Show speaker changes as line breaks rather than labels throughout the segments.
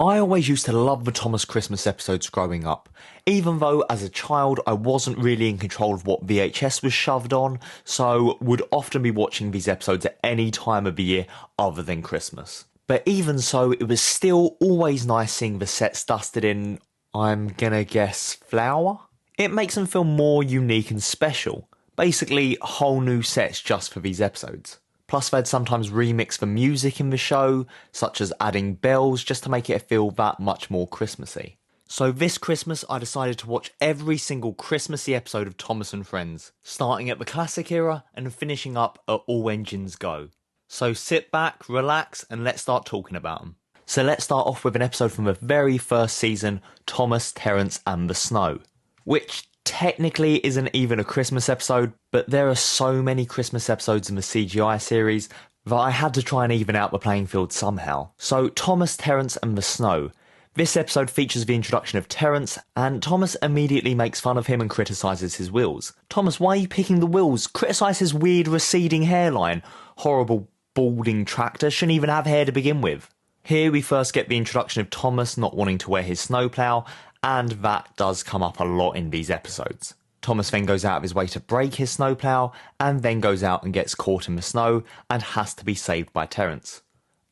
I always used to love the Thomas Christmas episodes growing up, even though as a child I wasn't really in control of what VHS was shoved on, so would often be watching these episodes at any time of the year other than Christmas. But even so, it was still always nice seeing the sets dusted in, I'm gonna guess, flour? It makes them feel more unique and special. Basically, whole new sets just for these episodes. Plus they'd sometimes remix the music in the show, such as adding bells just to make it feel that much more Christmassy. So this Christmas I decided to watch every single Christmassy episode of Thomas and Friends, starting at the classic era and finishing up at All Engines Go. So sit back, relax, and let's start talking about them. So let's start off with an episode from the very first season, Thomas, Terence and the Snow, which technically isn't even a Christmas episode, but there are so many Christmas episodes in the CGI series that I had to try and even out the playing field somehow. So Thomas, Terence and the Snow. This episode features the introduction of Terence, and Thomas immediately makes fun of him and criticises his wheels. Thomas, why are you picking the wheels? Criticise his weird receding hairline. Horrible balding tractor, shouldn't even have hair to begin with. Here we first get the introduction of Thomas not wanting to wear his snowplow, and that does come up a lot in these episodes. Thomas then goes out of his way to break his snowplow, and then goes out and gets caught in the snow, and has to be saved by Terence.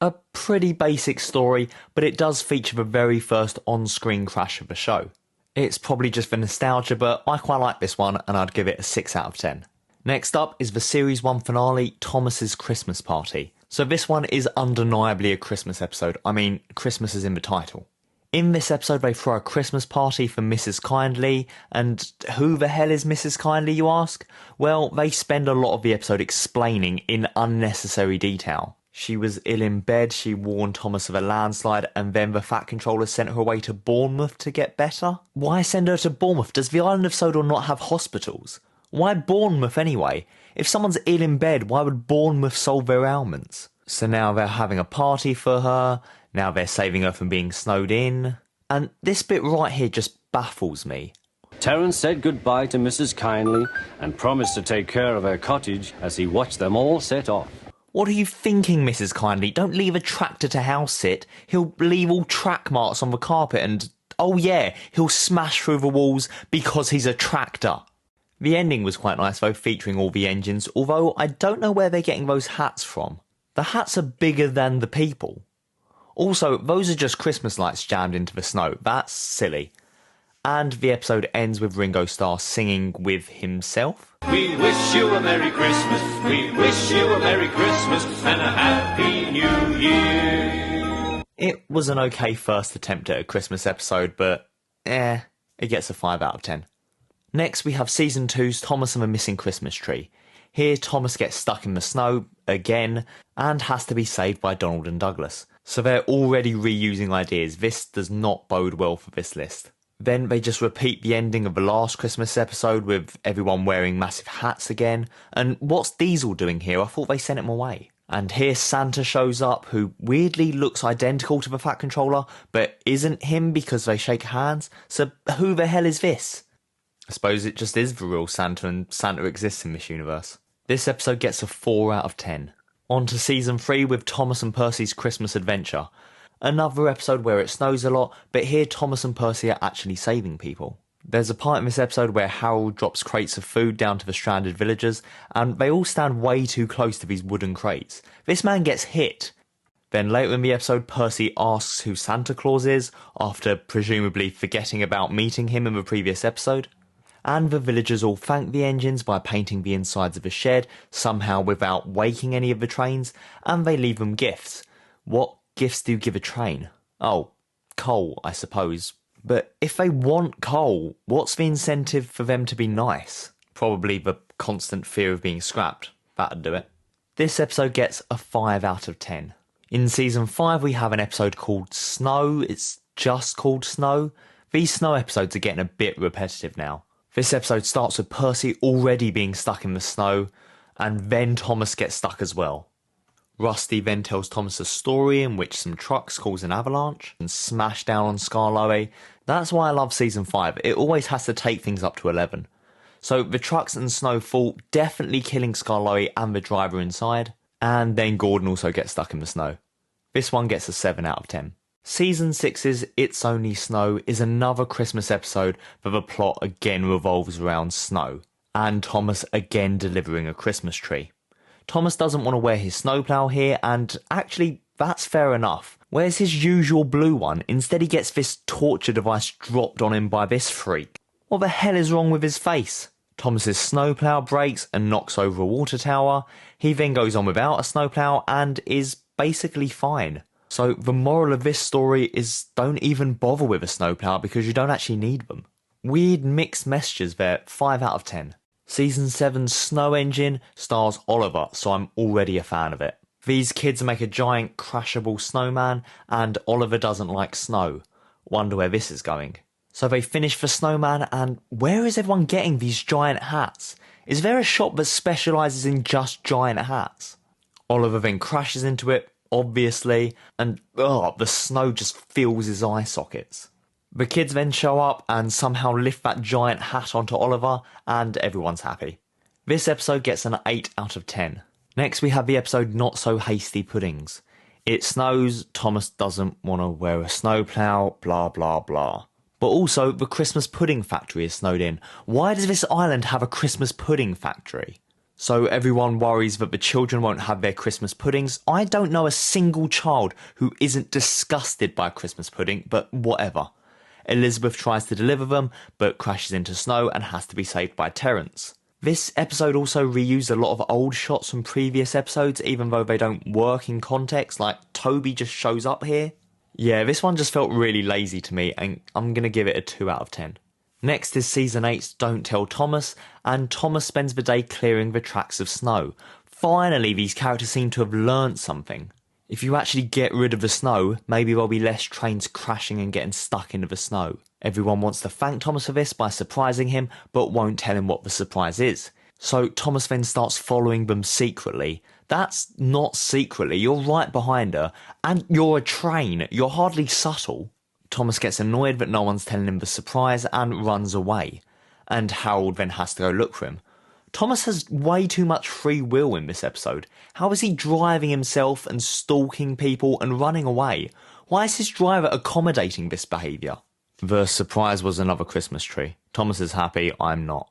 A pretty basic story, but it does feature the very first on-screen crash of the show. It's probably just for nostalgia, but I quite like this one, and I'd give it a 6 out of 10. Next up is the Series 1 finale, Thomas's Christmas Party. So this one is undeniably a Christmas episode. I mean, Christmas is in the title. In this episode, they throw a Christmas party for Mrs. Kindly, and who the hell is Mrs. Kindly, you ask? Well, they spend a lot of the episode explaining in unnecessary detail. She was ill in bed, she warned Thomas of a landslide, and then the Fat Controller sent her away to Bournemouth to get better? Why send her to Bournemouth? Does the island of Sodor not have hospitals? Why Bournemouth anyway? If someone's ill in bed, why would Bournemouth solve their ailments? So now they're having a party for her. Now they're saving her from being snowed in. And this bit right here just baffles me.
Terence said goodbye to Mrs. Kindly and promised to take care of her cottage as he watched them all set off.
What are you thinking, Mrs. Kindly? Don't leave a tractor to house sit. He'll leave all track marks on the carpet and, oh yeah, he'll smash through the walls because he's a tractor. The ending was quite nice though, featuring all the engines, although I don't know where they're getting those hats from. The hats are bigger than the people. Also, those are just Christmas lights jammed into the snow. That's silly. And the episode ends with Ringo Starr singing with himself.
We wish you a Merry Christmas, we wish you a Merry Christmas and a Happy New Year.
It was an okay first attempt at a Christmas episode, but it gets a 5 out of 10. Next we have Season 2's Thomas and the Missing Christmas Tree. Here Thomas gets stuck in the snow, again, and has to be saved by Donald and Douglas. So they're already reusing ideas. This does not bode well for this list. Then they just repeat the ending of the last Christmas episode with everyone wearing massive hats again. And what's Diesel doing here? I thought they sent him away. And here Santa shows up, who weirdly looks identical to the Fat Controller, but isn't him because they shake hands. So who the hell is this? I suppose it just is the real Santa, and Santa exists in this universe. This episode gets a 4 out of 10. On to Season 3 with Thomas and Percy's Christmas Adventure. Another episode where it snows a lot, but here Thomas and Percy are actually saving people. There's a part in this episode where Harold drops crates of food down to the stranded villagers, and they all stand way too close to these wooden crates. This man gets hit. Then later in the episode, Percy asks who Santa Claus is, after presumably forgetting about meeting him in the previous episode. And the villagers all thank the engines by painting the insides of a shed, somehow without waking any of the trains, and they leave them gifts. What gifts do you give a train? Oh, coal, I suppose. But if they want coal, what's the incentive for them to be nice? Probably the constant fear of being scrapped. That'd do it. This episode gets a 5 out of 10. In Season 5 we have an episode called Snow. It's just called Snow. These snow episodes are getting a bit repetitive now. This episode starts with Percy already being stuck in the snow, and then Thomas gets stuck as well. Rusty then tells Thomas a story in which some trucks cause an avalanche and smash down on Skarloey. That's why I love Season 5, it always has to take things up to 11. So the trucks and snow fall, definitely killing Skarloey and the driver inside, and then Gordon also gets stuck in the snow. This one gets a 7 out of 10. Season 6's It's Only Snow is another Christmas episode, but the plot again revolves around snow, and Thomas again delivering a Christmas tree. Thomas doesn't want to wear his snowplow here, and actually, that's fair enough. Where's his usual blue one? Instead he gets this torture device dropped on him by this freak. What the hell is wrong with his face? Thomas's snowplow breaks and knocks over a water tower. He then goes on without a snowplow and is basically fine. So the moral of this story is don't even bother with a snowplow because you don't actually need them. Weird mixed messages there, 5 out of 10. Season 7's Snow Engine stars Oliver, so I'm already a fan of it. These kids make a giant crashable snowman and Oliver doesn't like snow. Wonder where this is going. So they finish the snowman and where is everyone getting these giant hats? Is there a shop that specialises in just giant hats? Oliver then crashes into it, obviously, and the snow just fills his eye sockets. The kids then show up and somehow lift that giant hat onto Oliver and everyone's happy. This episode gets an 8 out of 10. Next we have the episode Not So Hasty Puddings. It snows, Thomas doesn't want to wear a snowplow, blah blah blah. But also the Christmas pudding factory is snowed in. Why does this island have a Christmas pudding factory? So everyone worries that the children won't have their Christmas puddings. I don't know a single child who isn't disgusted by Christmas pudding, but whatever. Elizabeth tries to deliver them, but crashes into snow and has to be saved by Terence. This episode also reused a lot of old shots from previous episodes, even though they don't work in context, like Toby just shows up here. Yeah, this one just felt really lazy to me, and I'm going to give it a 2 out of 10. Next is Season 8's Don't Tell Thomas, and Thomas spends the day clearing the tracks of snow. Finally, these characters seem to have learnt something. If you actually get rid of the snow, maybe there'll be less trains crashing and getting stuck into the snow. Everyone wants to thank Thomas for this by surprising him, but won't tell him what the surprise is. So Thomas then starts following them secretly. That's not secretly, you're right behind her, and you're a train, you're hardly subtle. Thomas gets annoyed that no one's telling him the surprise and runs away, and Harold then has to go look for him. Thomas has way too much free will in this episode. How is he driving himself and stalking people and running away? Why is his driver accommodating this behaviour? The surprise was another Christmas tree. Thomas is happy, I'm not.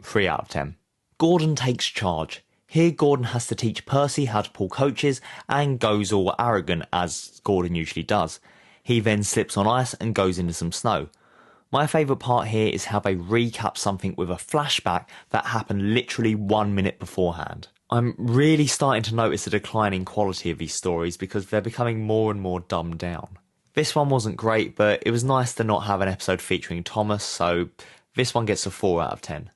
3 out of 10. Gordon takes charge. Here Gordon has to teach Percy how to pull coaches and goes all arrogant as Gordon usually does. He then slips on ice and goes into some snow. My favourite part here is how they recap something with a flashback that happened literally 1 minute beforehand. I'm really starting to notice a decline in quality of these stories because they're becoming more and more dumbed down. This one wasn't great, but it was nice to not have an episode featuring Thomas, so this one gets a 4 out of 10.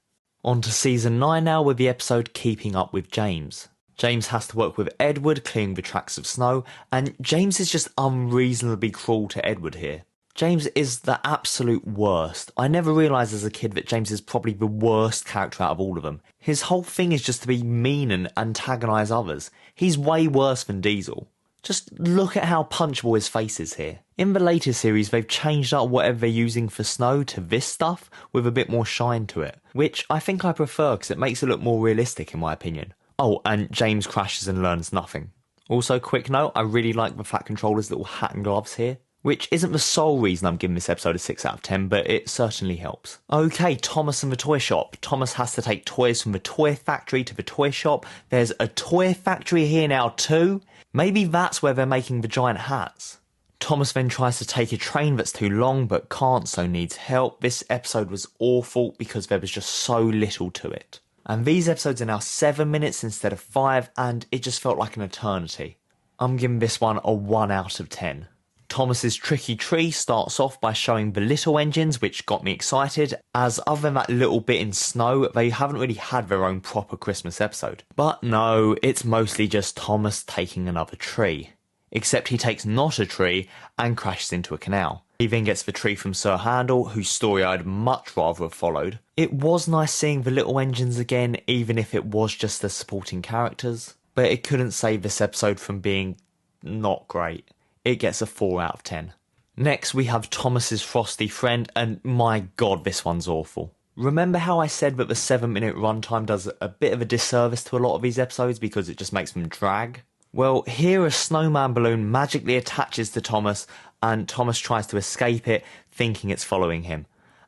On to Season 9 now with the episode Keeping Up with James. James has to work with Edward clearing the tracks of snow, and James is just unreasonably cruel to Edward here. James is the absolute worst. I never realised as a kid that James is probably the worst character out of all of them. His whole thing is just to be mean and antagonise others. He's way worse than Diesel. Just look at how punchable his face is here. In the later series, they've changed up whatever they're using for snow to this stuff with a bit more shine to it, which I think I prefer because it makes it look more realistic in my opinion. Oh, and James crashes and learns nothing. Also, quick note, I really like the Fat Controller's little hat and gloves here, which isn't the sole reason I'm giving this episode a 6 out of 10, but it certainly helps. Okay, Thomas and the toy shop. Thomas has to take toys from the toy factory to the toy shop. There's a toy factory here now too. Maybe that's where they're making the giant hats. Thomas then tries to take a train that's too long but can't, so needs help. This episode was awful because there was just so little to it. And these episodes are now 7 minutes instead of 5, and it just felt like an eternity. I'm giving this one a 1 out of 10. Thomas's tricky tree starts off by showing the little engines, which got me excited, as other than that little bit in snow, they haven't really had their own proper Christmas episode. But no, it's mostly just Thomas taking another tree. Except he takes not a tree and crashes into a canal. He then gets the tree from Sir Handel, whose story I'd much rather have followed. It was nice seeing the little engines again, even if it was just the supporting characters. But it couldn't save this episode from being not great. It gets a 4 out of 10. Next we have Thomas's frosty friend, and my god, this one's awful. Remember how I said that the 7-minute runtime does a bit of a disservice to a lot of these episodes because it just makes them drag? Well, here a snowman balloon magically attaches to Thomas and Thomas tries to escape it, thinking it's following him.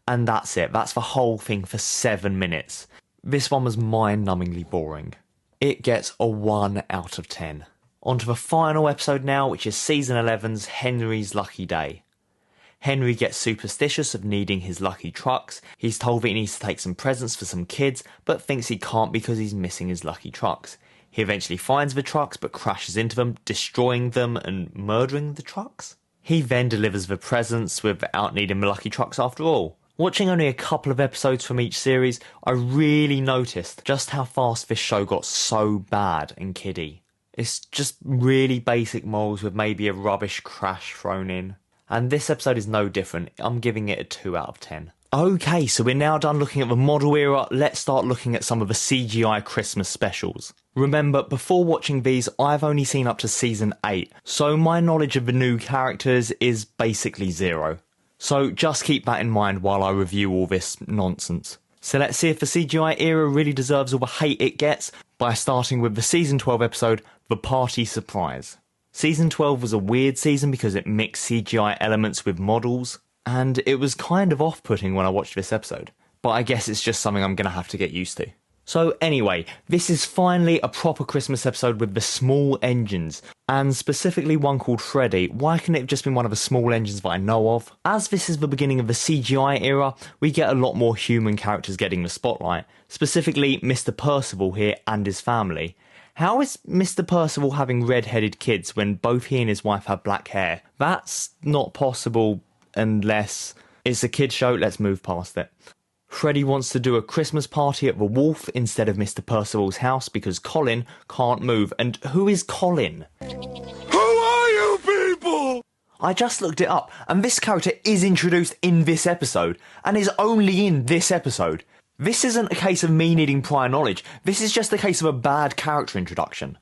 And that's it. That's the whole thing for 7 minutes. This one was mind-numbingly boring. It gets a 1 out of 10. On to the final episode now, which is Season 11's Henry's Lucky Day. Henry gets superstitious of needing his lucky trucks. He's told that he needs to take some presents for some kids, but thinks he can't because he's missing his lucky trucks. He eventually finds the trucks, but crashes into them, destroying them and murdering the trucks. He then delivers the presents without needing the lucky trucks after all. Watching only a couple of episodes from each series, I really noticed just how fast this show got so bad and kiddie. It's just really basic morals with maybe a rubbish crash thrown in. And this episode is no different. I'm giving it a 2 out of 10. Okay, so we're now done looking at the model era. Let's start looking at some of the CGI Christmas specials. Remember, before watching these, I've only seen up to Season 8, so my knowledge of the new characters is basically 0. So just keep that in mind while I review all this nonsense. So let's see if the CGI era really deserves all the hate it gets by starting with the Season 12 episode, The Party Surprise. Season 12 was a weird season because it mixed CGI elements with models, and it was kind of off-putting when I watched this episode. But I guess it's just something I'm going to have to get used to. So anyway, this is finally a proper Christmas episode with the small engines, and specifically one called Freddy. Why couldn't it have just been one of the small engines that I know of? As this is the beginning of the CGI era, we get a lot more human characters getting the spotlight, specifically Mr. Percival here and his family. How is Mr. Percival having red-headed kids when both he and his wife have black hair? That's not possible unless it's a kid show. Let's move past it. Freddy wants to do a Christmas party at the Wolf instead of Mr. Percival's house because Colin can't move. And who is Colin?
Who are you people?
I just looked it up, and this character is introduced in this episode, and is only in this episode. This isn't a case of me needing prior knowledge, this is just a case of a bad character introduction.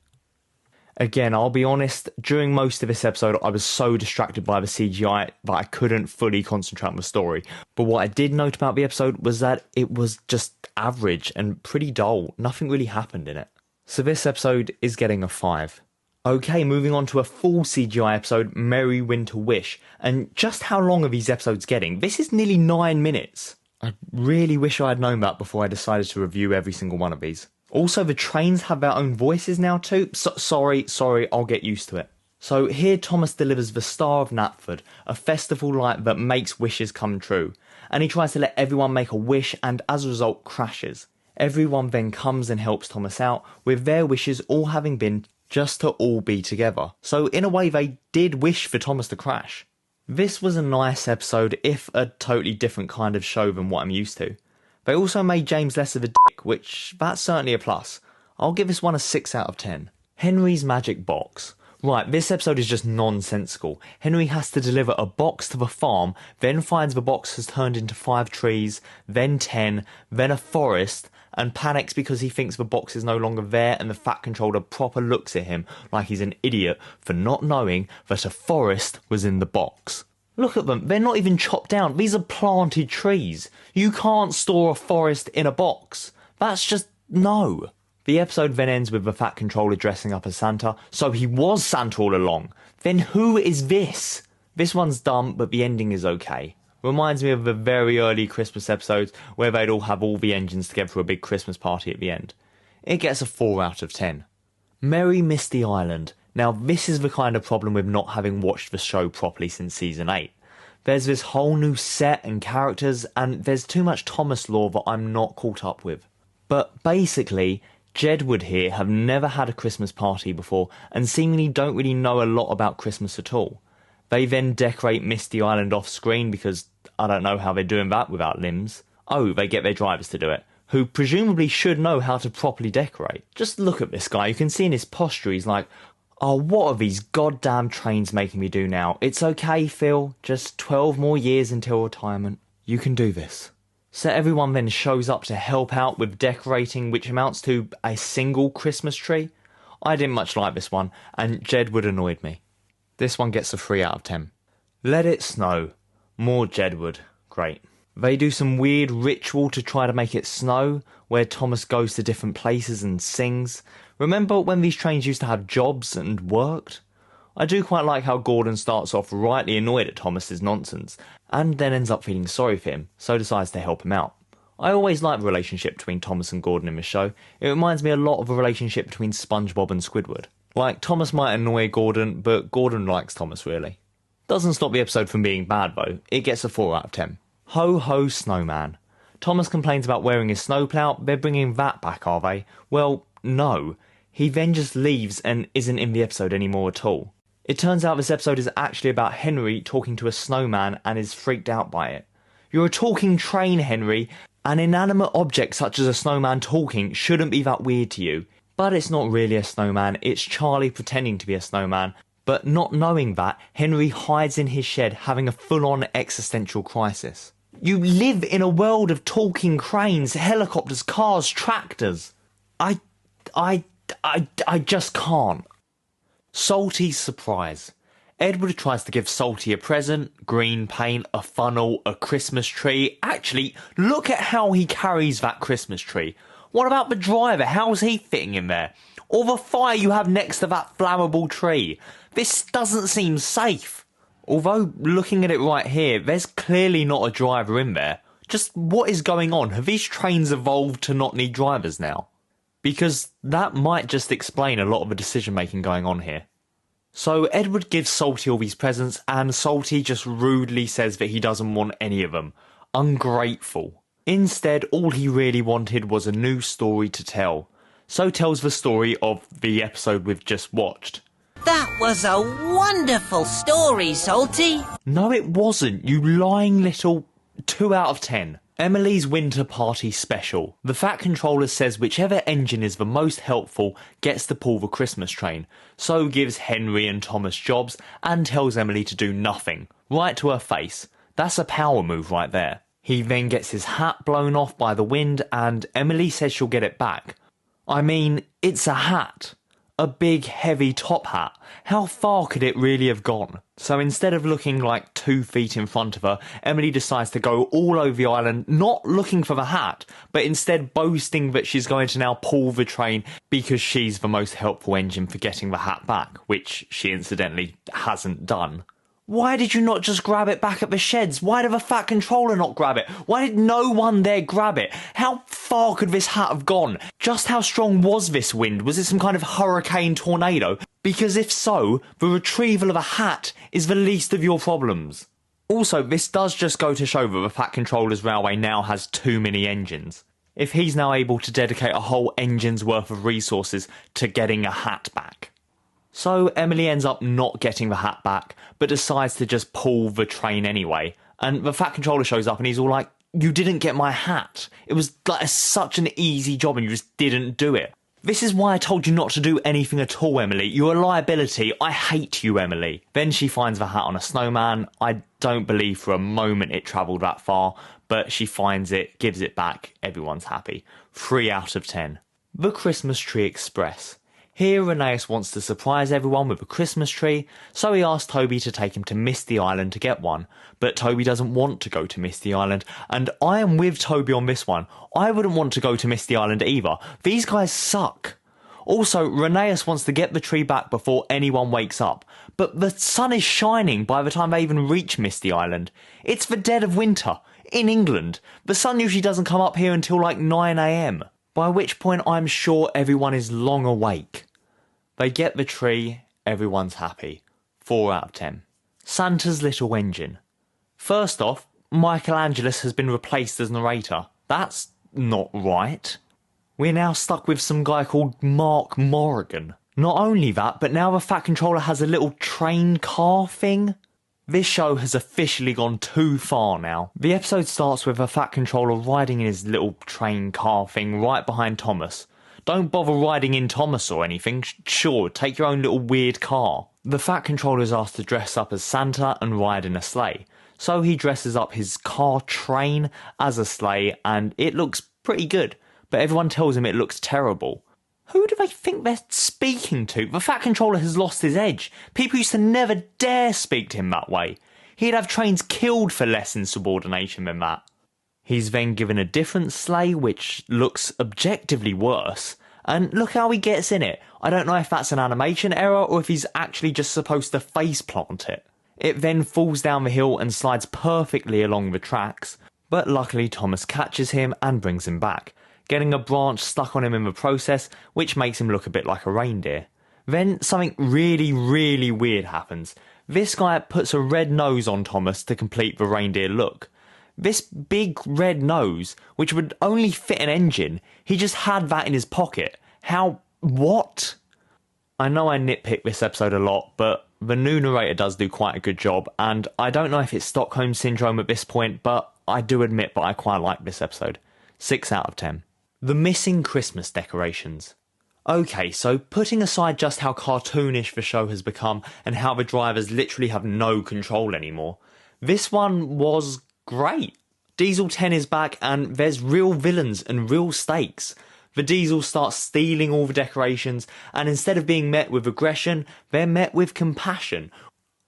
Again, I'll be honest, during most of this episode I was so distracted by the CGI that I couldn't fully concentrate on the story. But what I did note about the episode was that it was just average and pretty dull. Nothing really happened in it. So this episode is getting a 5. Okay, moving on to a full CGI episode, Merry Winter Wish. And just how long are these episodes getting? This is nearly 9 minutes. I really wish I had known that before I decided to review every single one of these. Also, the trains have their own voices now too. Sorry, I'll get used to it. So here Thomas delivers the Star of Knapford, a festival light that makes wishes come true. And he tries to let everyone make a wish and as a result crashes. Everyone then comes and helps Thomas out, with their wishes all having been just to all be together. So in a way they did wish for Thomas to crash. This was a nice episode, if a totally different kind of show than what I'm used to. They also made James less of a dick, which that's certainly a plus. I'll give this one a 6 out of 10. Henry's Magic Box. Right, this episode is just nonsensical. Henry has to deliver a box to the farm, then finds the box has turned into 5 trees, then 10, then a forest, and panics because he thinks the box is no longer there and the Fat Controller proper looks at him like he's an idiot for not knowing that a forest was in the box. Look at them, they're not even chopped down, these are planted trees. You can't store a forest in a box. That's just, no. The episode then ends with the Fat Controller dressing up as Santa, so he was Santa all along. Then who is this? This one's dumb, but the ending is okay. Reminds me of the very early Christmas episodes where they'd all have all the engines together for a big Christmas party at the end. It gets a 4 out of 10. Merry Misty Island. Now this is the kind of problem with not having watched the show properly since Season 8. There's this whole new set and characters, and there's too much Thomas lore that I'm not caught up with. But basically, Jedward here have never had a Christmas party before and seemingly don't really know a lot about Christmas at all. They then decorate Misty Island off screen because I don't know how they're doing that without limbs. Oh, they get their drivers to do it, who presumably should know how to properly decorate. Just look at this guy, you can see in his posture he's like, oh, what are these goddamn trains making me do now? It's okay, Phil, just 12 more years until retirement. You can do this. So everyone then shows up to help out with decorating, which amounts to a single Christmas tree. I didn't much like this one, and Jedward annoyed me. This one gets a 3 out of 10. Let It Snow. More Jedward. Great. They do some weird ritual to try to make it snow, where Thomas goes to different places and sings. Remember when these trains used to have jobs and worked? I do quite like how Gordon starts off rightly annoyed at Thomas's nonsense, and then ends up feeling sorry for him, so decides to help him out. I always like the relationship between Thomas and Gordon in this show. It reminds me a lot of a relationship between SpongeBob and Squidward. Like, Thomas might annoy Gordon, but Gordon likes Thomas really. Doesn't stop the episode from being bad though, it gets a 4 out of 10. Ho ho snowman. Thomas complains about wearing his snowplow, they're bringing that back, are they? Well, no. He then just leaves and isn't in the episode anymore at all. It turns out this episode is actually about Henry talking to a snowman and is freaked out by it. You're a talking train, Henry. An inanimate object such as a snowman talking shouldn't be that weird to you. But it's not really a snowman, it's Charlie pretending to be a snowman. But not knowing that, Henry hides in his shed having a full-on existential crisis. You live in a world of talking cranes, helicopters, cars, tractors. I just can't. Salty's surprise. Edward tries to give Salty a present, green paint, a funnel, a Christmas tree. Actually, look at how he carries that Christmas tree. What about the driver? How's he fitting in there? Or the fire you have next to that flammable tree? This doesn't seem safe. Although, looking at it right here, there's clearly not a driver in there. Just what is going on? Have these trains evolved to not need drivers now? Because that might just explain a lot of the decision making going on here. So Edward gives Salty all these presents and Salty just rudely says that he doesn't want any of them. Ungrateful. Instead, all he really wanted was a new story to tell. So tells the story of the episode we've just watched.
That was a wonderful story, Salty.
No, it wasn't, you lying little 2 out of 10. Emily's Winter Party Special. The Fat Controller says whichever engine is the most helpful gets to pull the Christmas train, so gives Henry and Thomas jobs and tells Emily to do nothing. Right to her face. That's a power move right there. He then gets his hat blown off by the wind and Emily says she'll get it back. I mean, it's a hat. A big, heavy top hat. How far could it really have gone? So instead of looking like 2 feet in front of her, Emily decides to go all over the island, not looking for the hat, but instead boasting that she's going to now pull the train because she's the most helpful engine for getting the hat back, which she incidentally hasn't done. Why did you not just grab it back at the sheds? Why did the Fat Controller not grab it? Why did no one there grab it? How far could this hat have gone? Just how strong was this wind? Was it some kind of hurricane tornado? Because if so, the retrieval of a hat is the least of your problems. Also, this does just go to show that the Fat Controller's railway now has too many engines. If he's now able to dedicate a whole engine's worth of resources to getting a hat back. So Emily ends up not getting the hat back, but decides to just pull the train anyway. And the Fat Controller shows up and he's all like, you didn't get my hat. It was like such an easy job and you just didn't do it. This is why I told you not to do anything at all, Emily. You're a liability. I hate you, Emily. Then she finds the hat on a snowman. I don't believe for a moment it travelled that far, but she finds it, gives it back. Everyone's happy. 3 out of 10. The Christmas Tree Express. Here, Rheneas wants to surprise everyone with a Christmas tree, so he asks Toby to take him to Misty Island to get one. But Toby doesn't want to go to Misty Island, and I am with Toby on this one. I wouldn't want to go to Misty Island either. These guys suck. Also, Rheneas wants to get the tree back before anyone wakes up, but the sun is shining by the time they even reach Misty Island. It's the dead of winter, in England. The sun usually doesn't come up here until like 9 AM, by which point I'm sure everyone is long awake. They get the tree, everyone's happy. 4 out of 10. Santa's Little Engine. First off, Michelangelos has been replaced as narrator. That's not right. We're now stuck with some guy called Mark Morrigan. Not only that, but now the Fat Controller has a little train car thing. This show has officially gone too far now. The episode starts with a Fat Controller riding in his little train car thing right behind Thomas. Don't bother riding in Thomas or anything. Sure, take your own little weird car. The Fat Controller is asked to dress up as Santa and ride in a sleigh. So he dresses up his car train as a sleigh and it looks pretty good. But everyone tells him it looks terrible. Who do they think they're speaking to? The Fat Controller has lost his edge. People used to never dare speak to him that way. He'd have trains killed for less insubordination than that. He's then given a different sleigh which looks objectively worse, And look how he gets in it. I don't know if that's an animation error or if he's actually just supposed to face plant it. It then falls down the hill and slides perfectly along the tracks, but luckily Thomas catches him and brings him back, getting a branch stuck on him in the process, which makes him look a bit like a reindeer. Then something really weird happens. This guy puts a red nose on Thomas to complete the reindeer look. This big red nose, which would only fit an engine, he just had that in his pocket. How? What? I know I nitpick this episode a lot, but the new narrator does do quite a good job, and I don't know if it's Stockholm Syndrome at this point, but I do admit that I quite like this episode. 6 out of 10. The missing Christmas decorations. Okay, so putting aside just how cartoonish the show has become and how the drivers literally have no control anymore, this one was great. Diesel 10 is back and there's real villains and real stakes. The Diesel starts stealing all the decorations, and instead of being met with aggression, they're met with compassion,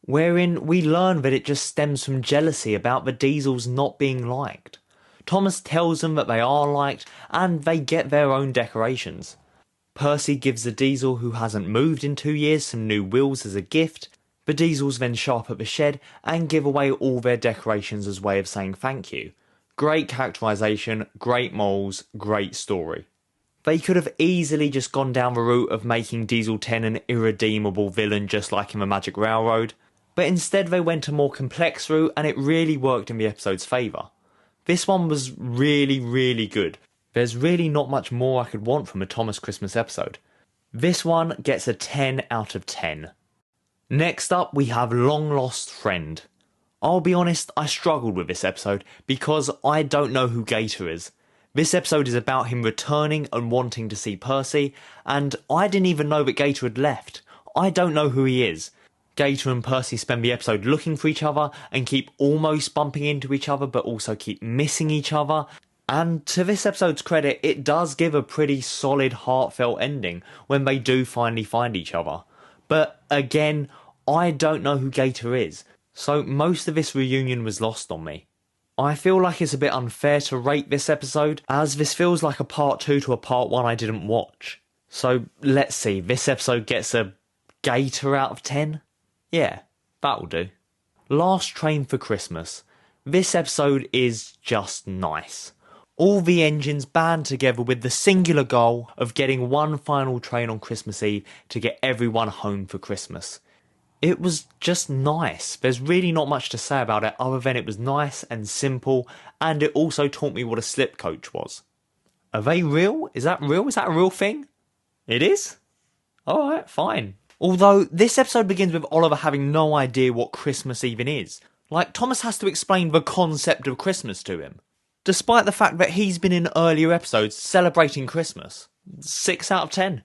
wherein we learn that it just stems from jealousy about the Diesels not being liked. Thomas tells them that they are liked, and they get their own decorations. Percy gives the Diesel who hasn't moved in 2 years some new wheels as a gift. The Diesels then show up at the shed and give away all their decorations as a way of saying thank you. Great characterisation, great morals, great story. They could have easily just gone down the route of making Diesel 10 an irredeemable villain just like in the Magic Railroad, but instead they went a more complex route and it really worked in the episode's favour. This one was really good. There's really not much more I could want from a Thomas Christmas episode. This one gets a 10 out of 10. Next up we have Long Lost Friend. I'll be honest, I struggled with this episode because I don't know who Gator is. This episode is about him returning and wanting to see Percy, and I didn't even know that Gator had left. I don't know who he is. Gator and Percy spend the episode looking for each other and keep almost bumping into each other but also keep missing each other. And to this episode's credit, it does give a pretty solid heartfelt ending when they do finally find each other. But again, I don't know who Gator is, so most of this reunion was lost on me. I feel like it's a bit unfair to rate this episode, as this feels like a part 2 to a part 1 I didn't watch. So let's see, this episode gets a Gator out of 10? Yeah, that'll do. Last Train for Christmas. This episode is just nice. All the engines band together with the singular goal of getting one final train on Christmas Eve to get everyone home for Christmas. It was just nice. There's really not much to say about it other than it was nice and simple, and it also taught me what a slip coach was. Are they real? Is that real? Is that a real thing? It is? Alright, fine. Although, this episode begins with Oliver having no idea what Christmas even is. Like, Thomas has to explain the concept of Christmas to him, despite the fact that he's been in earlier episodes celebrating Christmas. 6 out of 10.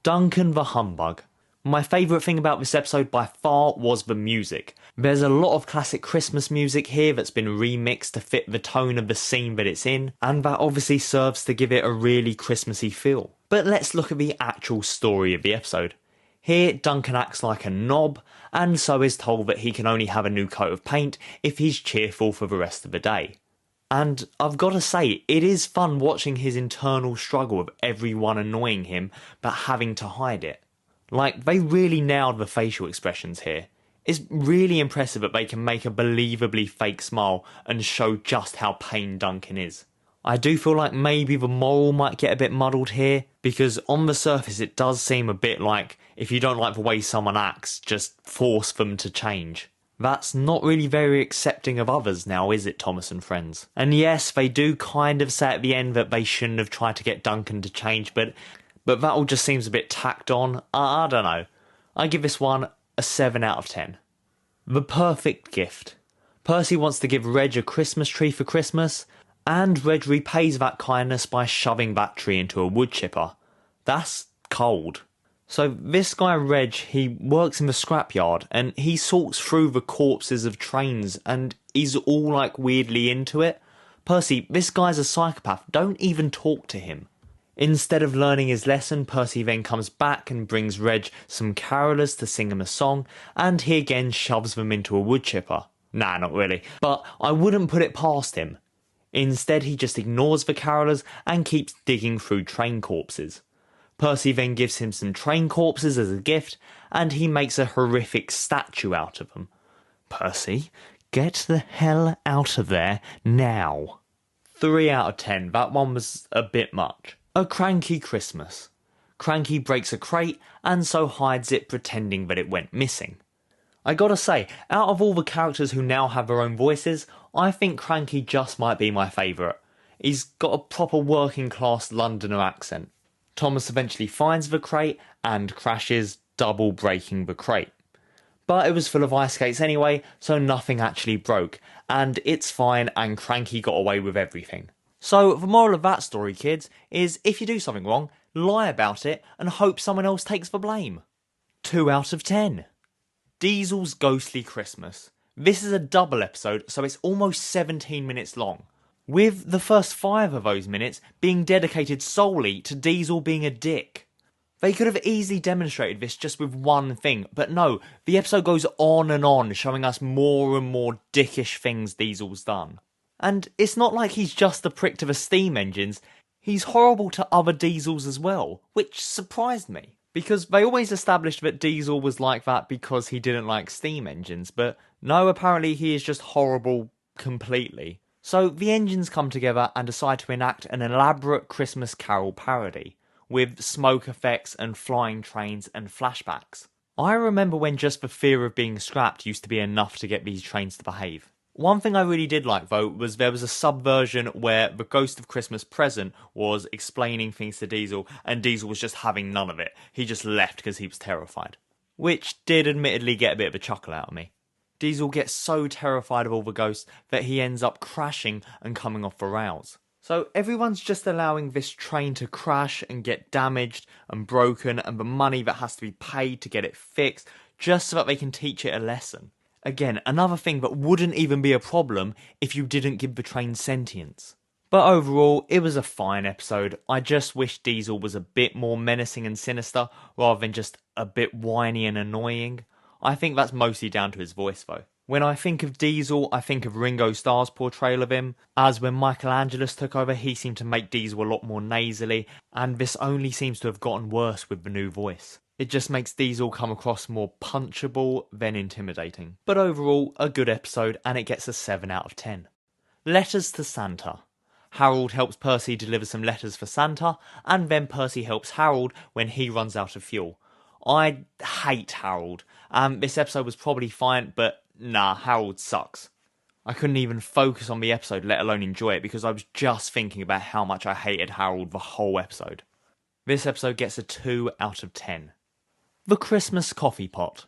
Duncan the Humbug. My favourite thing about this episode by far was the music. There's a lot of classic Christmas music here that's been remixed to fit the tone of the scene that it's in, and that obviously serves to give it a really Christmassy feel. But let's look at the actual story of the episode. Here, Duncan acts like a knob, and so is told that he can only have a new coat of paint if he's cheerful for the rest of the day. And I've got to say, it is fun watching his internal struggle of everyone annoying him but having to hide it. Like, they really nailed the facial expressions here. It's really impressive that they can make a believably fake smile and show just how pained Duncan is. I do feel like maybe the moral might get a bit muddled here, because on the surface it does seem a bit like, if you don't like the way someone acts, just force them to change. That's not really very accepting of others now, is it, Thomas and friends? And yes, they do kind of say at the end that they shouldn't have tried to get Duncan to change, but that all just seems a bit tacked on. I don't know. I give this one a 7 out of 10. The perfect gift. Percy wants to give Reg a Christmas tree for Christmas, and Reg repays that kindness by shoving that tree into a wood chipper. That's cold. So this guy Reg, he works in the scrapyard, and he sorts through the corpses of trains, and he's all like weirdly into it. Percy, this guy's a psychopath, don't even talk to him. Instead of learning his lesson, Percy then comes back and brings Reg some carolers to sing him a song, and he again shoves them into a wood chipper. Nah, not really, but I wouldn't put it past him. Instead, he just ignores the carolers and keeps digging through train corpses. Percy then gives him some train corpses as a gift, and he makes a horrific statue out of them. Percy, get the hell out of there now. 3 out of 10, that one was a bit much. A Cranky Christmas. Cranky breaks a crate and so hides it, pretending that it went missing. I gotta say, out of all the characters who now have their own voices, I think Cranky just might be my favourite. He's got a proper working class Londoner accent. Thomas eventually finds the crate and crashes, double breaking the crate. But it was full of ice skates anyway, so nothing actually broke, and it's fine and Cranky got away with everything. So the moral of that story, kids, is if you do something wrong, lie about it and hope someone else takes the blame. 2 out of 10. Diesel's Ghostly Christmas. This is a double episode, so it's almost 17 minutes long, with the first 5 of those minutes being dedicated solely to Diesel being a dick. They could have easily demonstrated this just with one thing, but no, the episode goes on, showing us more and more dickish things Diesel's done. And it's not like he's just a prick to the steam engines, he's horrible to other Diesels as well, which surprised me. Because they always established that Diesel was like that because he didn't like steam engines, but no, apparently he is just horrible completely. So the engines come together and decide to enact an elaborate Christmas Carol parody, with smoke effects and flying trains and flashbacks. I remember when just the fear of being scrapped used to be enough to get these trains to behave. One thing I really did like though was there was a subversion where the Ghost of Christmas Present was explaining things to Diesel and Diesel was just having none of it. He just left because he was terrified. Which did admittedly get a bit of a chuckle out of me. Diesel gets so terrified of all the ghosts that he ends up crashing and coming off the rails. So everyone's just allowing this train to crash and get damaged and broken, and the money that has to be paid to get it fixed just so that they can teach it a lesson. Again, another thing that wouldn't even be a problem if you didn't give the train sentience. But overall, it was a fine episode. I just wish Diesel was a bit more menacing and sinister rather than just a bit whiny and annoying. I think that's mostly down to his voice though. When I think of Diesel, I think of Ringo Starr's portrayal of him, as when Michael took over he seemed to make Diesel a lot more nasally, and this only seems to have gotten worse with the new voice. It just makes Diesel come across more punchable than intimidating. But overall, a good episode, and it gets a 7 out of 10. Letters to Santa. Harold helps Percy deliver some letters for Santa, and then Percy helps Harold when he runs out of fuel. I hate Harold. This episode was probably fine, but nah, Harold sucks. I couldn't even focus on the episode, let alone enjoy it, because I was just thinking about how much I hated Harold the whole episode. This episode gets a 2 out of 10. The Christmas Coffee Pot.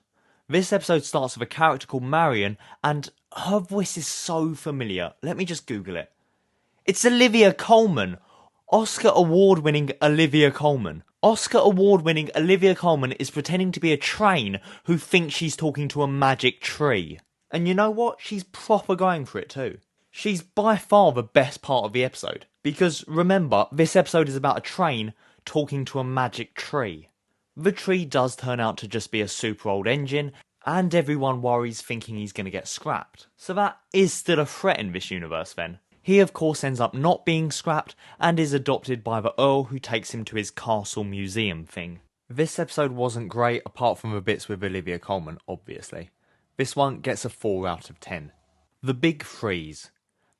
This episode starts with a character called Marion, and her voice is so familiar. Let me just Google it. It's Olivia Colman. Oscar award-winning Olivia Colman. Oscar award-winning Olivia Colman is pretending to be a train who thinks she's talking to a magic tree. And you know what? She's proper going for it too. She's by far the best part of the episode. Because remember, this episode is about a train talking to a magic tree. The tree does turn out to just be a super old engine, and everyone worries thinking he's going to get scrapped. So that is still a threat in this universe then. He of course ends up not being scrapped, and is adopted by the Earl who takes him to his castle museum thing. This episode wasn't great apart from the bits with Olivia Colman, obviously. This one gets a 4 out of 10. The Big Freeze.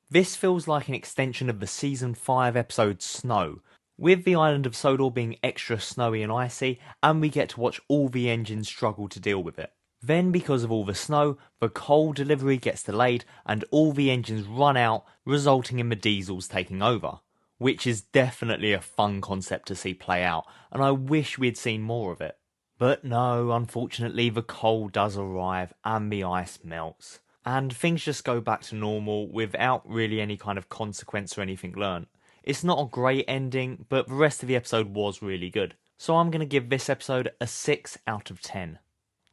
This feels like an extension of the season 5 episode Snow, with the island of Sodor being extra snowy and icy, and we get to watch all the engines struggle to deal with it. Then, because of all the snow, the coal delivery gets delayed and all the engines run out, resulting in the diesels taking over. Which is definitely a fun concept to see play out, and I wish we'd seen more of it. But no, unfortunately the coal does arrive and the ice melts. And things just go back to normal without really any kind of consequence or anything learnt. It's not a great ending, but the rest of the episode was really good. So I'm going to give this episode a 6 out of 10.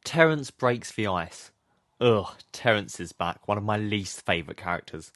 Terence breaks the ice. Ugh, Terence is back, one of my least favourite characters.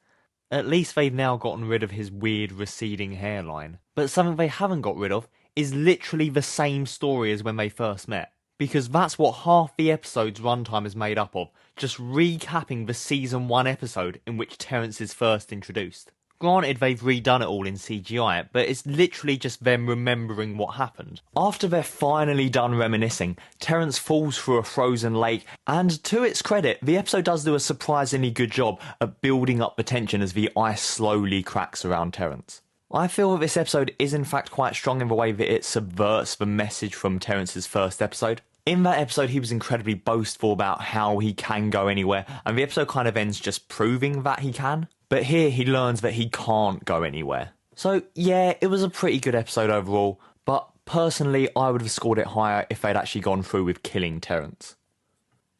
At least they've now gotten rid of his weird receding hairline. But something they haven't got rid of is literally the same story as when they first met. Because that's what half the episode's runtime is made up of, just recapping the season 1 episode in which Terence is first introduced. Granted, they've redone it all in CGI, but it's literally just them remembering what happened. After they're finally done reminiscing, Terence falls through a frozen lake, and to its credit, the episode does do a surprisingly good job at building up the tension as the ice slowly cracks around Terence. I feel that this episode is in fact quite strong in the way that it subverts the message from Terence's first episode. In that episode, he was incredibly boastful about how he can go anywhere, and the episode kind of ends just proving that he can. But here he learns that he can't go anywhere. So yeah, it was a pretty good episode overall, but personally I would have scored it higher if they'd actually gone through with killing Terence.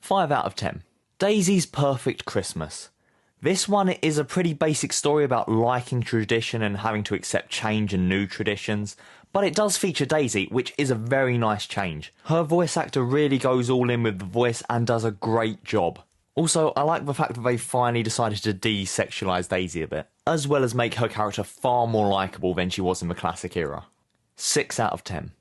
5 out of 10. Daisy's Perfect Christmas. This one is a pretty basic story about liking tradition and having to accept change and new traditions, but it does feature Daisy, which is a very nice change. Her voice actor really goes all in with the voice and does a great job. Also, I like the fact that they finally decided to desexualise Daisy a bit, as well as make her character far more likeable than she was in the classic era. 6 out of 10.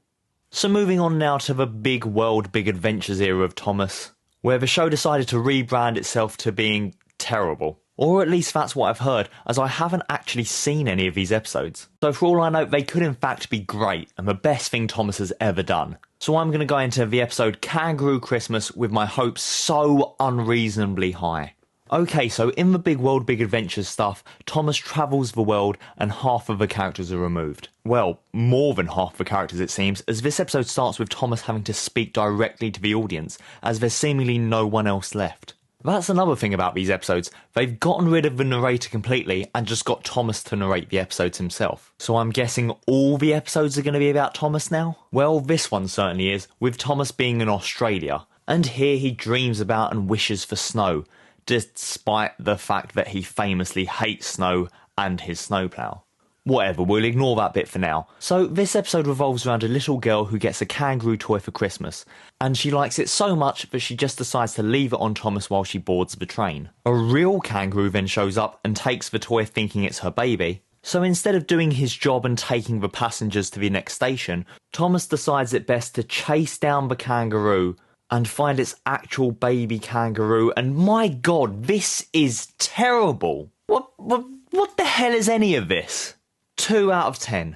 So moving on now to the Big World, Big Adventures era of Thomas, where the show decided to rebrand itself to being terrible. Or at least that's what I've heard, as I haven't actually seen any of these episodes. So for all I know, they could in fact be great, and the best thing Thomas has ever done. So I'm going to go into the episode Kangaroo Christmas with my hopes so unreasonably high. Okay, so in the Big World, Big Adventures stuff, Thomas travels the world and half of the characters are removed. Well, more than half the characters it seems, as this episode starts with Thomas having to speak directly to the audience, as there's seemingly no one else left. That's another thing about these episodes, they've gotten rid of the narrator completely and just got Thomas to narrate the episodes himself. So I'm guessing all the episodes are going to be about Thomas now? Well, this one certainly is, with Thomas being in Australia, and here he dreams about and wishes for snow, despite the fact that he famously hates snow and his snowplow. Whatever, we'll ignore that bit for now. So this episode revolves around a little girl who gets a kangaroo toy for Christmas, and she likes it so much that she just decides to leave it on Thomas while she boards the train. A real kangaroo then shows up and takes the toy thinking it's her baby. So instead of doing his job and taking the passengers to the next station, Thomas decides it best to chase down the kangaroo and find its actual baby kangaroo, and my god, this is terrible! What the hell is any of this? 2 out of 10.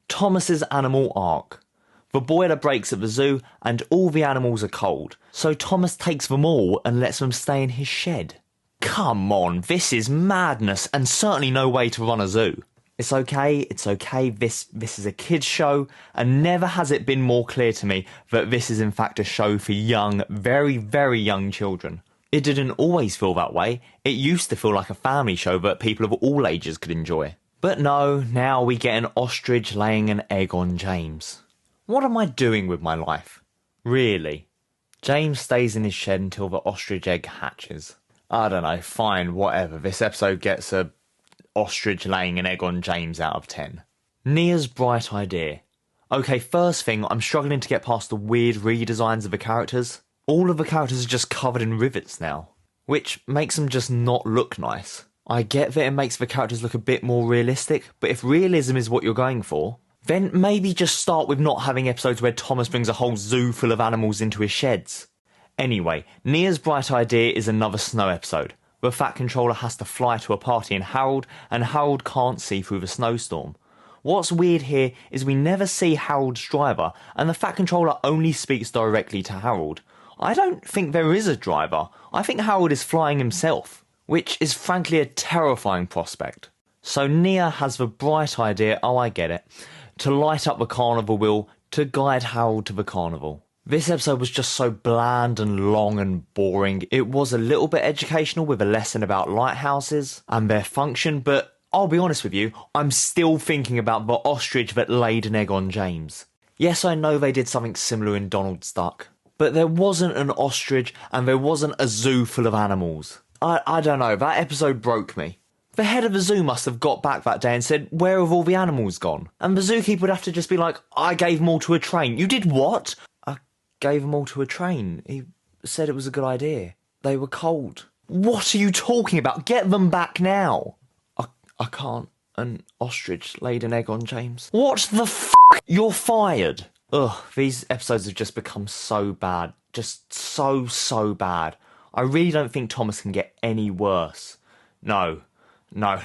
Thomas's animal arc. The boiler breaks at the zoo and all the animals are cold, so Thomas takes them all and lets them stay in his shed. Come on, this is madness and certainly no way to run a zoo. It's okay, this is a kids show, and never has it been more clear to me that this is in fact a show for young, very, very young children. It didn't always feel that way, it used to feel like a family show that people of all ages could enjoy. But no, now we get an ostrich laying an egg on James. What am I doing with my life? Really? James stays in his shed until the ostrich egg hatches. I don't know, fine, whatever. This episode gets a ostrich laying an egg on James out of 10. Nia's bright idea. Okay, first thing, I'm struggling to get past the weird redesigns of the characters. All of the characters are just covered in rivets now, which makes them just not look nice. I get that it makes the characters look a bit more realistic, but if realism is what you're going for, then maybe just start with not having episodes where Thomas brings a whole zoo full of animals into his sheds. Anyway, Nia's bright idea is another snow episode. The Fat Controller has to fly to a party in Harold, and Harold can't see through the snowstorm. What's weird here is we never see Harold's driver, and the Fat Controller only speaks directly to Harold. I don't think there is a driver. I think Harold is flying himself, which is frankly a terrifying prospect. So Nia has the bright idea, oh I get it, to light up the carnival wheel to guide Harold to the carnival. This episode was just so bland and long and boring. It was a little bit educational with a lesson about lighthouses and their function, but I'll be honest with you, I'm still thinking about the ostrich that laid an egg on James. Yes, I know they did something similar in Donald's Duck, but there wasn't an ostrich and there wasn't a zoo full of animals. I don't know, that episode broke me. The head of the zoo must have got back that day and said, where have all the animals gone? And the zookeeper would have to just be like, I gave them all to a train. You did what? I gave them all to a train. He said it was a good idea. They were cold. What are you talking about? Get them back now. I can't. An ostrich laid an egg on James. What the f***? You're fired. Ugh, these episodes have just become so bad. Just so bad. I really don't think Thomas can get any worse. No, No,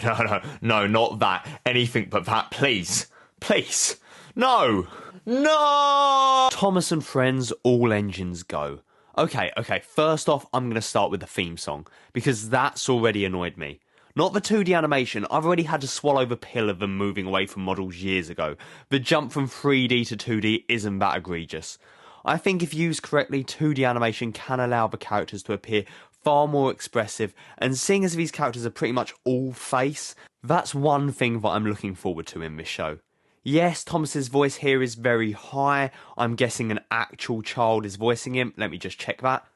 not that. Anything but that, please. Please. No! No! Thomas and Friends, all engines go. Okay, first off, I'm going to start with the theme song, because that's already annoyed me. Not the 2D animation, I've already had to swallow the pill of them moving away from models years ago. The jump from 3D to 2D isn't that egregious. I think if used correctly, 2D animation can allow the characters to appear far more expressive, and seeing as these characters are pretty much all face, that's one thing that I'm looking forward to in this show. Yes, Thomas's voice here is very high. I'm guessing an actual child is voicing him. Let me just check that.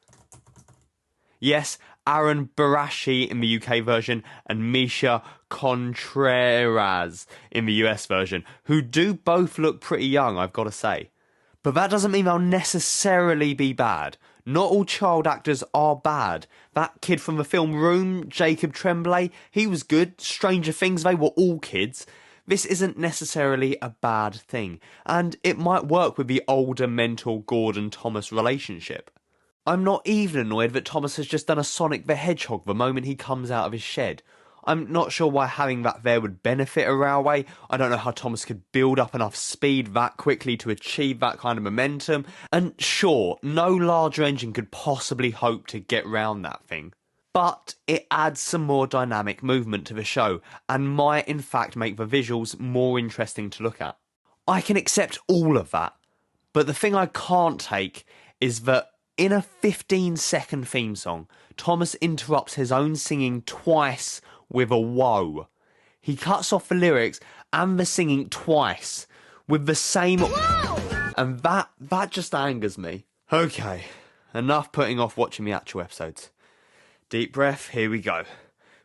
Yes, Aaron Barashi in the UK version and Misha Contreras in the US version, who do both look pretty young, I've got to say. But that doesn't mean they'll necessarily be bad. Not all child actors are bad. That kid from the film Room, Jacob Tremblay, he was good. Stranger Things, they were all kids. This isn't necessarily a bad thing, and it might work with the older mentor Gordon-Thomas relationship. I'm not even annoyed that Thomas has just done a Sonic the Hedgehog the moment he comes out of his shed. I'm not sure why having that there would benefit a railway. I don't know how Thomas could build up enough speed that quickly to achieve that kind of momentum. And sure, no larger engine could possibly hope to get round that thing. But it adds some more dynamic movement to the show, and might in fact make the visuals more interesting to look at. I can accept all of that, but the thing I can't take is that in a 15-second theme song, Thomas interrupts his own singing twice with a whoa. He cuts off the lyrics and the singing twice with the same whoa! And that just angers me. Okay, enough putting off watching the actual episodes. Deep breath, here we go.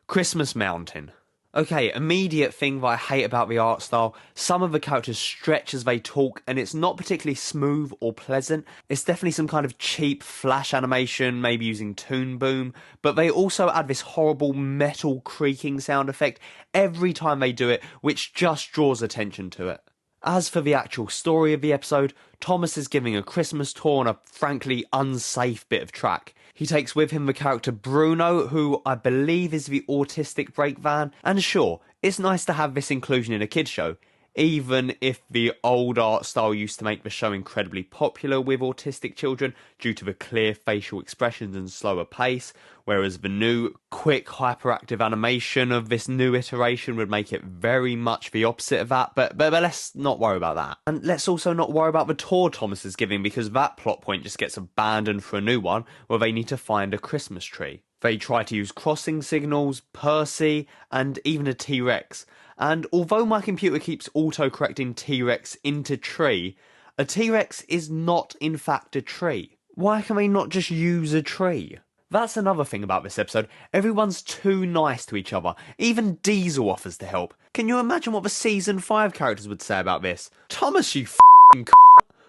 Christmas Mountain. Okay, immediate thing that I hate about the art style, some of the characters stretch as they talk and it's not particularly smooth or pleasant. It's definitely some kind of cheap flash animation, maybe using Toon Boom, but they also add this horrible metal creaking sound effect every time they do it, which just draws attention to it. As for the actual story of the episode, Thomas is giving a Christmas tour on a frankly unsafe bit of track. He takes with him the character Bruno, who I believe is the autistic brake van, and sure, it's nice to have this inclusion in a kids show, even if the old art style used to make the show incredibly popular with autistic children due to the clear facial expressions and slower pace, whereas the new, quick, hyperactive animation of this new iteration would make it very much the opposite of that, but let's not worry about that. And let's also not worry about the tour Thomas is giving, because that plot point just gets abandoned for a new one, where they need to find a Christmas tree. They try to use crossing signals, Percy, and even a T-Rex. And although my computer keeps auto-correcting T-Rex into tree, a T-Rex is not in fact a tree. Why can they not just use a tree? That's another thing about this episode. Everyone's too nice to each other. Even Diesel offers to help. Can you imagine what the Season 5 characters would say about this? Thomas, you f***ing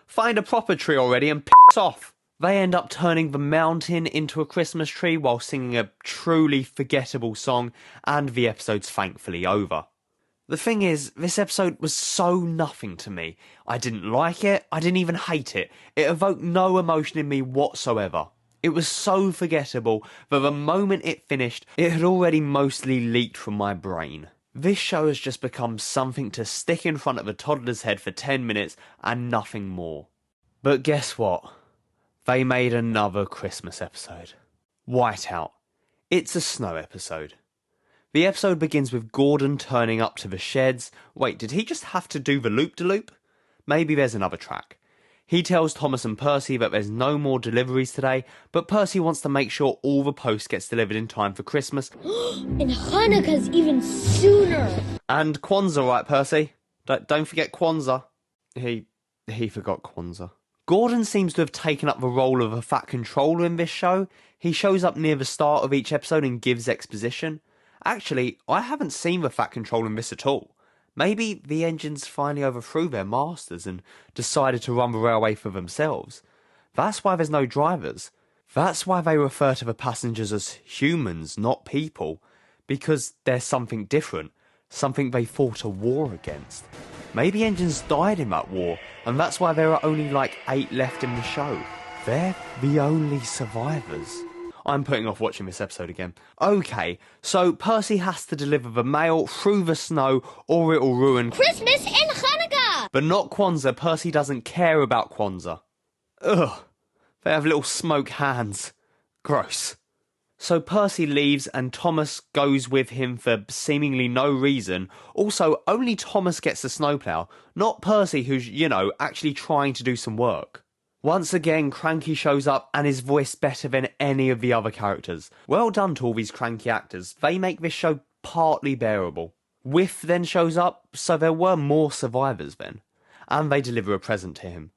find a proper tree already and piss off. They end up turning the mountain into a Christmas tree while singing a truly forgettable song, and the episode's thankfully over. The thing is, this episode was so nothing to me. I didn't like it, I didn't even hate it. It evoked no emotion in me whatsoever. It was so forgettable that the moment it finished, it had already mostly leaked from my brain. This show has just become something to stick in front of a toddler's head for 10 minutes and nothing more. But guess what? They made another Christmas episode. Whiteout. It's a snow episode. The episode begins with Gordon turning up to the sheds. Wait, did he just have to do the loop-de-loop? Maybe there's another track. He tells Thomas and Percy that there's no more deliveries today, but Percy wants to make sure all the post gets delivered in time for Christmas.
And Hanukkah's even sooner!
And Kwanzaa, right, Percy? Don't forget Kwanzaa. He forgot Kwanzaa. Gordon seems to have taken up the role of a fat controller in this show. He shows up near the start of each episode and gives exposition. Actually, I haven't seen the fat controller in this at all. Maybe the engines finally overthrew their masters and decided to run the railway for themselves. That's why there's no drivers. That's why they refer to the passengers as humans, not people. Because there's something different. Something they fought a war against. Maybe engines died in that war, and that's why there are only like 8 left in the show. They're the only survivors. I'm putting off watching this episode again. Okay, so Percy has to deliver the mail through the snow or it'll ruin
Christmas and Hanukkah!
But not Kwanzaa. Percy doesn't care about Kwanzaa. Ugh. They have little smoke hands. Gross. So Percy leaves and Thomas goes with him for seemingly no reason. Also, only Thomas gets the snowplow, not Percy who's, actually trying to do some work. Once again, Cranky shows up and is voiced better than any of the other characters. Well done to all these cranky actors. They make this show partly bearable. Whiff then shows up, so there were more survivors then. And they deliver a present to him.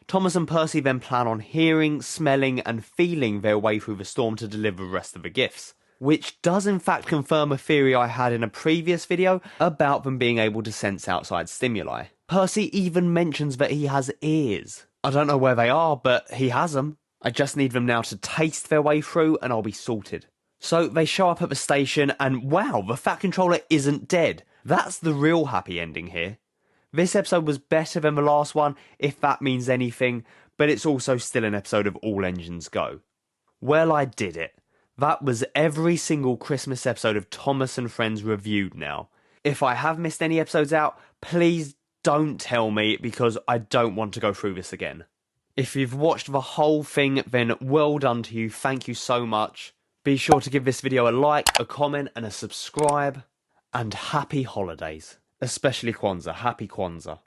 Thomas and Percy then plan on hearing, smelling and feeling their way through the storm to deliver the rest of the gifts. Which does in fact confirm a theory I had in a previous video about them being able to sense outside stimuli. Percy even mentions that he has ears. I don't know where they are, but he has them. I just need them now to taste their way through and I'll be sorted. So they show up at the station and wow, the Fat Controller isn't dead. That's the real happy ending here. This episode was better than the last one, if that means anything, but it's also still an episode of All Engines Go. Well, I did it. That was every single Christmas episode of Thomas and Friends reviewed now. If I have missed any episodes out, please don't tell me because I don't want to go through this again. If you've watched the whole thing, then well done to you. Thank you so much. Be sure to give this video a like, a comment and a subscribe. And happy holidays. Especially Kwanzaa. Happy Kwanzaa.